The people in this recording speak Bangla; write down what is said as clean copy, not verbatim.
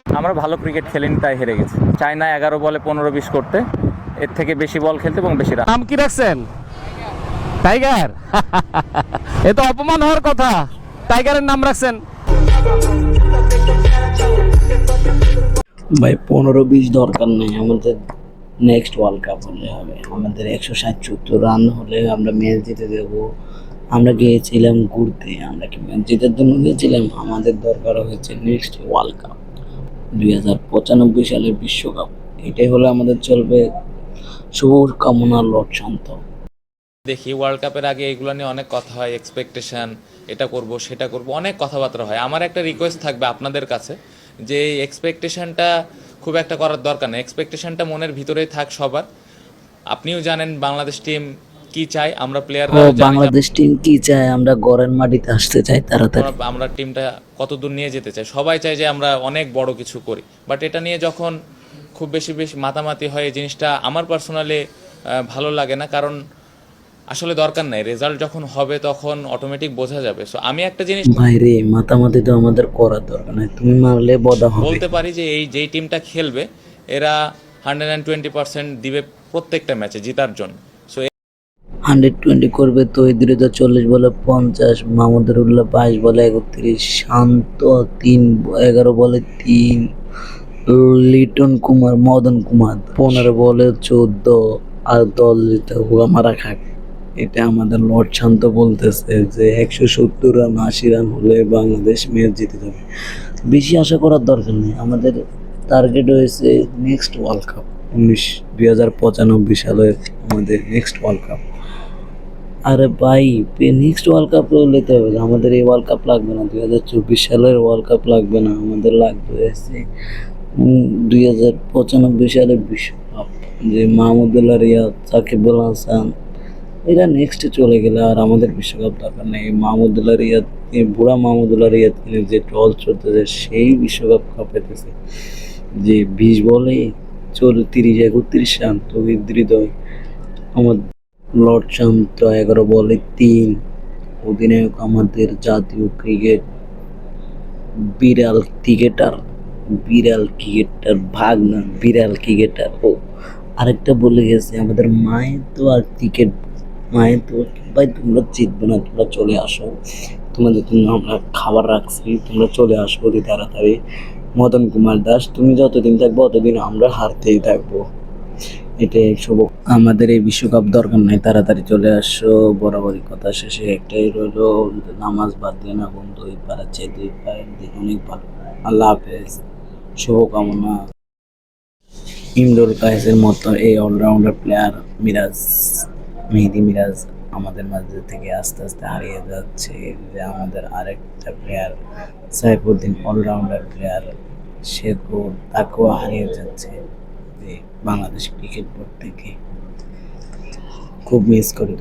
আমরা ভালো ক্রিকেট খেলিনি, তাই হেরে গেছি। চাই না 11 বলে 15-20 করতে, এর থেকে বেশি বল খেলতে এবং বেশি রান। নাম কি রাখছেন? টাইগার। এ তো অপমান হওয়ার কথা, টাইগারের নাম রাখছেন। ভাই 15-20 দরকার নেই, আমাদের নেক্সট ওয়ার্ল্ড কাপ হলে হবে। আমাদের 177 রান হলে আমরা ম্যাচ জিতে দেবো। আমরা গিয়েছিলাম ঘুরতে, আমরা কি ম্যাচ জেতার জন্য গিয়েছিলাম? আমাদের দরকার হয়েছে নেক্সট ওয়ার্ল্ড কাপ, 2095 সালের বিশ্বকাপ। এটাই হলে আমাদের চলবে। শুভ কামনা, লর্ড শান্ত। দেখি ওয়ার্ল্ড কাপের আগে এগুলো নিয়ে অনেক কথা হয়, এক্সপেকটেশন, এটা করব সেটা করব, অনেক কথাবার্তা হয়। আমার একটা রিকোয়েস্ট থাকবে আপনাদের কাছে, যে এই এক্সপেকটেশনটা খুব একটা করার দরকার নেই। এক্সপেকটেশনটা মনের ভিতরেই থাক সবার। আপনিও জানেন বাংলাদেশ টিম কি চায়, আমরা ও প্লেয়াররাও জানি যে বাংলাদেশ টিম কি চায়? আমরা ঘরের মাটিতে আসতে চাই তাড়াতাড়ি। আমরা টিমটা কত দূর নিয়ে যেতে চাই। সবাই চায় যে আমরা অনেক বড় কিছু করি, বাট এটা নিয়ে যখন খুব বেশি বেশি মাতামাতি হয়, এই জিনিসটা আমার পার্সোনালি ভালো লাগে না। কারণ আসলে দরকার নাই, রেজাল্ট যখন হবে তখন অটোমেটিক বোঝা যাবে। সো আমি একটা জিনিস ভাইরে, মাতামাতি তো আমাদের করার দরকার নাই, তুমি মারলে বদা হবে। বলতে পারি যে এই যেই টিমটা খেলবে এরা 120% দিবে প্রত্যেকটা ম্যাচে জেতার জন্য। সো 120 করবে তো। ইদ্রিস 40 বলে 50, মাহমুদুর উল্লাহ 22 বলে 31, শান্ত 11 বলে 3, লিটন কুমার, মদন কুমার 15 বলে 14, আর দল জিতে হুয়া মারা খাক। এটা আমাদের লর্ড শান্ত বলতেছে যে 170 রান 80 রান হলে বাংলাদেশ ম্যাচ জিতে যাবে। বেশি আশা করার দরকার নেই, আমাদের টার্গেট হয়েছে নেক্সট ওয়ার্ল্ড কাপ। 2095 সালে আমাদের নেক্সট ওয়ার্ল্ড কাপ। আরে ভাই, নেক্সট ওয়ার্ল্ড কাপ নিতে হবে, আমাদের এই ওয়ার্ল্ড কাপ লাগবে না। 2024 সালের ওয়ার্ল্ড কাপ লাগবে না, আমাদের লাগবে হচ্ছে 2095 সালের বিশ্বকাপ। যে মাহমুদুল্লাহ রিয়াদ, সাকিব আল হাসান, এরা নেক্সটে চলে গেলে আর আমাদের বিশ্বকাপ দরকার নেই। মাহমুদুল্লাহ রিয়াদ, এই বুড়া মাহমুদুল্লাহ রিয়াদ যে টল চলতেছে, সেই বিশ্বকাপ পেতেছে। যে 20 বলে 30 31 রান, তো হৃদয় আমার লর্ড শান্ত 11 বলে 3, অধিনায়ক আমাদের জাতীয় ক্রিকেট বিড়াল ক্রিকেটার, ভাগ না, বিড়াল ক্রিকেটার। ও আরেকটা বলে গেছে, আমাদের মায়ের তো আর ক্রিকেট, মায়ের তো ভাই তোমরা জিতবে না, তোমরা চলে আসো, তোমাদের জন্য আমরা খাবার রাখছি, তোমরা চলে আসো অতি তাড়াতাড়ি। মদন কুমার দাস, তুমি যতদিন থাকবো ততদিন আমরা হারতেই থাকবো। এটাই শুভ। আমাদের এই বিশ্বকাপ দরকার নাই, তাড়াতাড়ি চলে আসো। বরাবরই কথা শেষে একটাই রইলো, নামাজ বাদ দিয়ে না বন্ধু, ওই পাড়ার চেয়ে দুই পাড়ার দিন অনেক ভালো। আল্লাহ হাফেজ, শুভকামনা। ইমরুল কায়েসের মতো এই অলরাউন্ডার প্লেয়ার মেহেদী মিরাজ আমাদের মাঝে থেকে আস্তে আস্তে হারিয়ে যাচ্ছে। যে আমাদের আরেকটা প্লেয়ার সাইফুদ্দিন, অলরাউন্ডার প্লেয়ার, তাকেও হারিয়ে যাচ্ছে যে বাংলাদেশ ক্রিকেট বোর্ড থেকে। খুব মিস করি।